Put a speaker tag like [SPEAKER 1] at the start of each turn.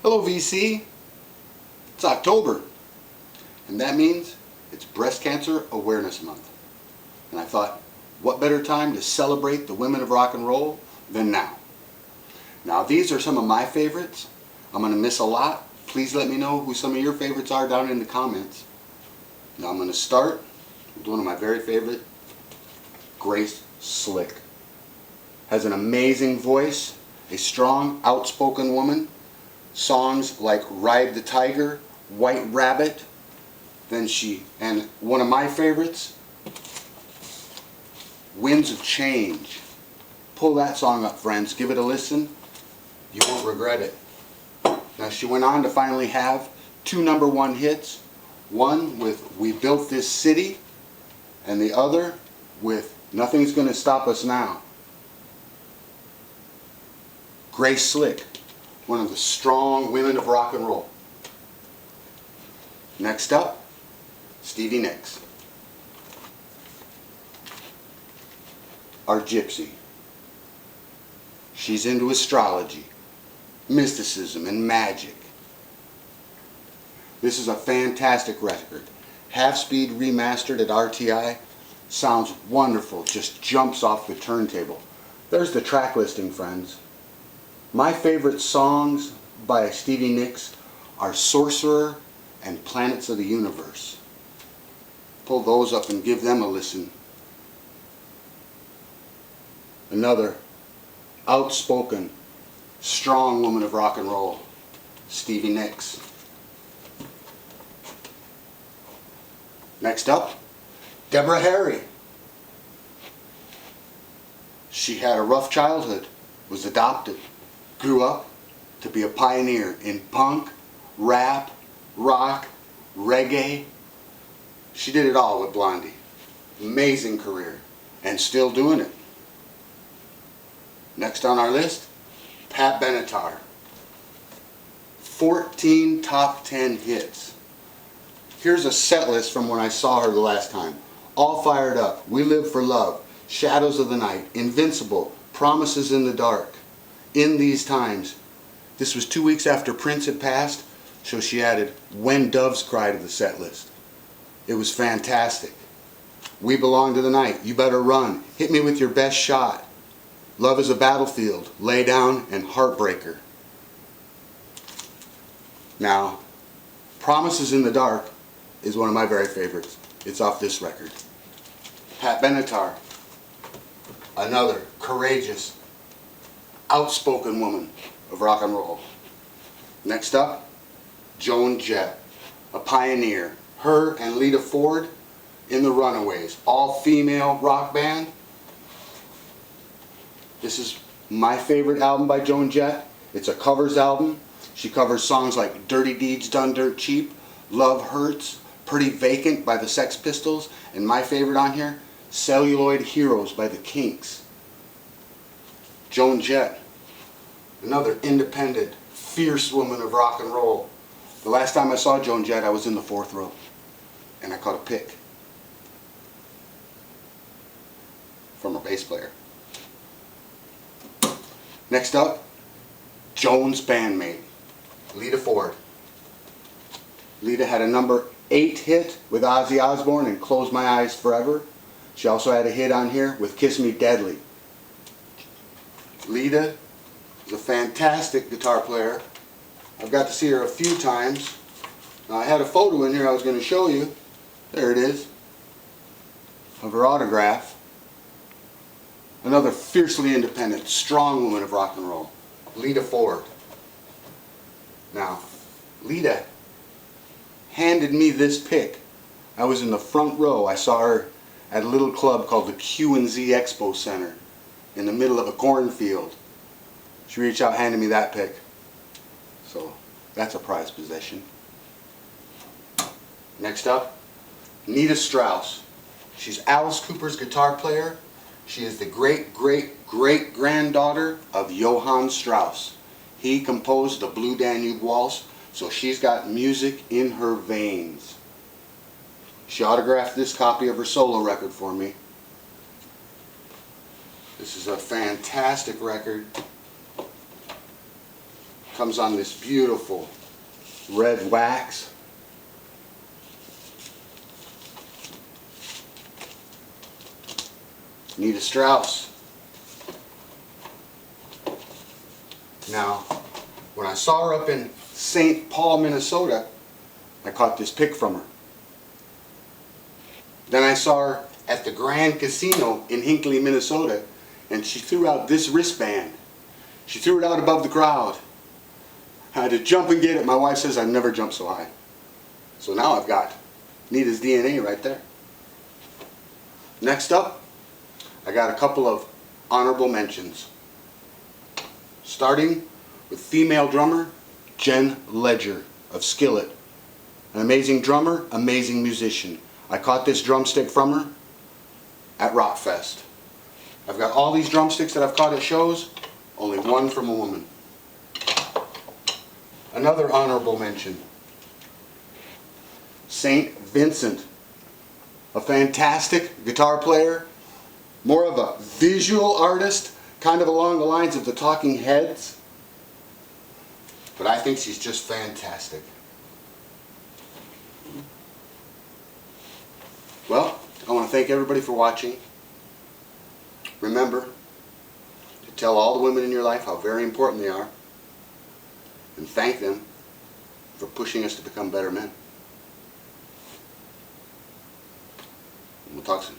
[SPEAKER 1] Hello VC, it's October, and that means it's Breast Cancer Awareness Month. And I thought, what better time to celebrate the women of rock and roll than now? Now these are some of my favorites. I'm going to miss a lot. Please let me know who some of your favorites are down in the comments. Now I'm going to start with one of my very favorite, Grace Slick. Has an amazing voice, a strong, outspoken woman. Songs like Ride the Tiger, White Rabbit, and one of my favorites, Winds of Change. Pull that song up, friends. Give it a listen. You won't regret it. Now she went on to finally have 2 #1 hits. One with We Built This City, and the other with Nothing's Gonna Stop Us Now. Grace Slick, one of the strong women of rock and roll. Next up, Stevie Nicks. Our gypsy. She's into astrology, mysticism, and magic. This is a fantastic record. Half-speed remastered at RTI. Sounds wonderful, just jumps off the turntable. There's the track listing, friends. My favorite songs by Stevie Nicks are Sorcerer and Planets of the Universe. Pull those up and give them a listen. Another outspoken, strong woman of rock and roll, Stevie Nicks. Next up, Deborah Harry. She had a rough childhood, was adopted, grew up to be a pioneer in punk, rap, rock, reggae. She did it all with Blondie. Amazing career, and still doing it. Next on our list, Pat Benatar. 14 top 10 hits. Here's a set list from when I saw her the last time. All Fired Up, We Live for Love, Shadows of the Night, Invincible, Promises in the Dark, In These Times. This was 2 weeks after Prince had passed, so she added When Doves Cry to the set list. It was fantastic. We Belong to the Night, You Better Run, Hit Me With Your Best Shot, Love is a Battlefield, Lay Down, and Heartbreaker. Now, Promises in the Dark is one of my very favorites. It's off this record. Pat Benatar, another courageous, outspoken woman of rock and roll. Next up, Joan Jett, a pioneer. Her and Lita Ford in the Runaways, all-female rock band. This is my favorite album by Joan Jett. It's a covers album. She covers songs like Dirty Deeds Done Dirt Cheap, Love Hurts, Pretty Vacant by the Sex Pistols, and my favorite on here, Celluloid Heroes by the Kinks. Joan Jett, another independent, fierce woman of rock and roll. The last time I saw Joan Jett, I was in the 4th row, and I caught a pick from a bass player. Next up, Joan's bandmate, Lita Ford. Lita had a #8 hit with Ozzy Osbourne and Close My Eyes Forever. She also had a hit on here with Kiss Me Deadly. Lita is a fantastic guitar player. I've got to see her a few times. Now, I had a photo in here I was going to show you. There it is, of her autograph. Another fiercely independent, strong woman of rock and roll, Lita Ford. Now, Lita handed me this pick. I was in the front row. I saw her at a little club called the Q&Z Expo Center in the middle of a cornfield. She reached out, handed me that pick. So that's a prized possession. Next up, Anita Strauss. She's Alice Cooper's guitar player. She is the great-great-great-granddaughter of Johann Strauss. He composed the Blue Danube Waltz, so she's got music in her veins. She autographed this copy of her solo record for me. This is a fantastic record. Comes on this beautiful red wax. Anita Strauss. Now, when I saw her up in St. Paul, Minnesota, I caught this pic from her. Then I saw her at the Grand Casino in Hinckley, Minnesota, and she threw out this wristband. She threw it out above the crowd. I had to jump and get it. My wife says I've never jumped so high. So now I've got Anita's DNA right there. Next up, I got a couple of honorable mentions. Starting with female drummer Ledger of Skillet. An amazing drummer, amazing musician. I caught this drumstick from her at Rockfest. I've got all these drumsticks that I've caught at shows, only one from a woman. Another honorable mention, St. Vincent, a fantastic guitar player, more of a visual artist, kind of along the lines of the Talking Heads, but I think she's just fantastic. Well, I want to thank everybody for watching. Remember to tell all the women in your life how very important they are, and thank them for pushing us to become better men. And we'll talk soon.